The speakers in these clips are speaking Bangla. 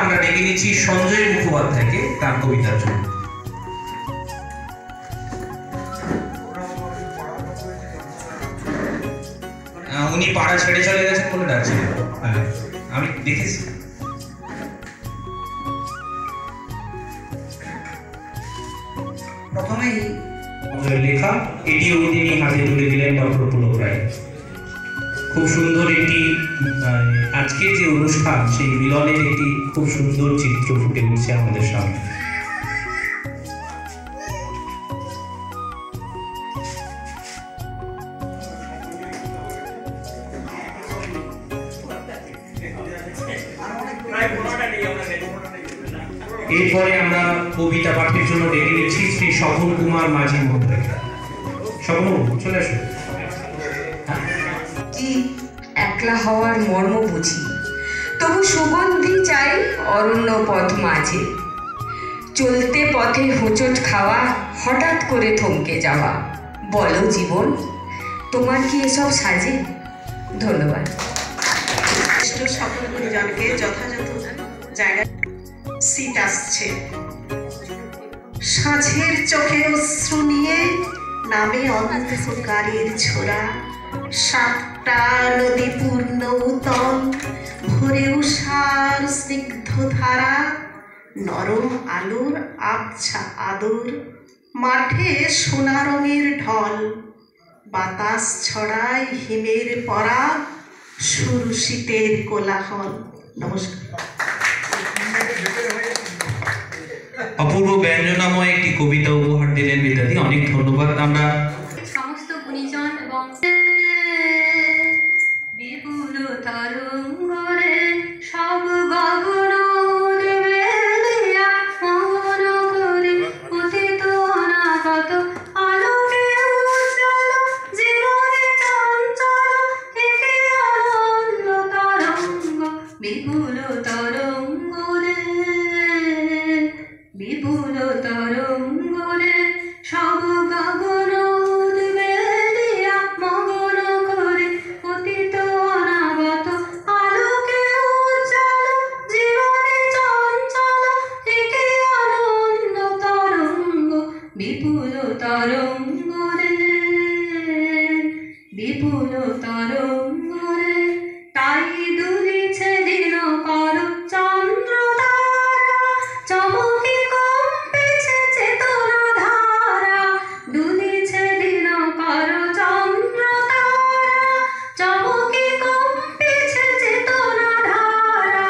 আমরা ডেকে নিচ্ছি সঞ্জয় মুখোপাধ্যায়কে তার কবিতার জন্য। উনি পাড়া ছেড়ে চলে গেছেন বলে ডাকছেন, আমি দেখেছি। প্রথমেই লেখা এটিও তিনি হাতে তুলে দিলেন ডক্টর পুলক রায়। খুব সুন্দর একটি আজকের যে অনুষ্ঠান সেই মিলনের একটি খুব সুন্দর চিত্র ফুটে উঠছে আমাদের সামনে। এরপরে আমরা কবিতা পাঠের জন্য ডেকে নিচ্ছি শ্রী স্বপন কুমার মাঝি মহোদয়কে। স্বপন, চলে আসুন। কি একলা হওয়ার মর্ম বুঝি, তবু সুগন্ধি চাই অরণ্য পথ মাঝে। চলতে পথে হোঁচট খাওয়া, হঠাৎ করে থমকে যাওয়া। বলো জীবন, তোমার কি এসব সাজে? ধন্যবাদ। সকল গুরুজনকে যথাযথ জায়গায় সিট আসছে। সাঁঝের চোখে অশ্রু নিয়ে নামে অন্ধকারের ছোড়া। সাতটা নদী পূর্ণ উতল, ভোরে উষার স্নিগ্ধ ধারা। নরম আলোর আবছা আদর, মাঠে সোনা রঙের ঢল। বাতাস ছড়ায় হিমের পরাগ, শুরু শীতের কোলাহল। নমস্কার। অপূর্ব ব্যঞ্জনাময় একটি কবিতা উপহার দিলেন বিদ্যাদি, অনেক ধন্যবাদ। আমরা সমস্ত গুণীজন এবং বিপুল তরঙ্গরে সব গগন বিপুল তরঙ্গরে, বিপুল তরঙ্গরে সব গগন উদ্বেলিয়া মগন করে অতীত অনাগত আলোকে উজ্জ্বল জীবনে চঞ্চল থেকে আনন্দ তরঙ্গ। বিপুল তরঙ্গরে, বিপুল তরঙ্গরে তাই দুলিছে দিন কর চন্দ্র তারা। চমকে কম্পেছে চেতনা ধারা, দুলিছে দিন কর চন্দ্র তারা। চমকে কম্পেছে চেতনা ধারা,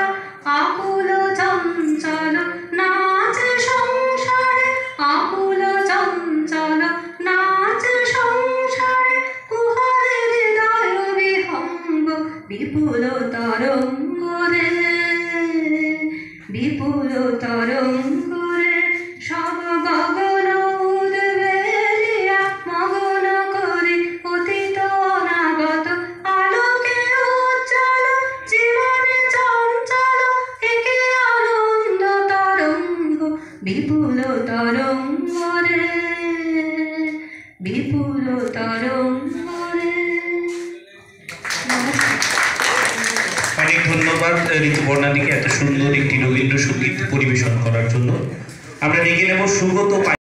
আকুল চঞ্চল নাচে সংসারে। আকুল চঞ্চল নাচে সংসারে, কুহরে হৃদয় বিহঙ্গ। বিপুল তরঙ্গরে, বিপুল তরঙ্গরে সব গগন উদ্বেলিয়া মগন করে অতীত অনাগত আলোকে উজ্জ্বল জীবনে চঞ্চল একে আনন্দ তরঙ্গ। বিপুল তরঙ্গরে, বিপুল তরঙ্গরে। অনেক ধন্যবাদ ঋতুপর্ণাদিকে এত সুন্দর একটি রবীন্দ্র সঙ্গীত পরিবেশন করার জন্য। আমরা ডেকে নেব সুব্রত।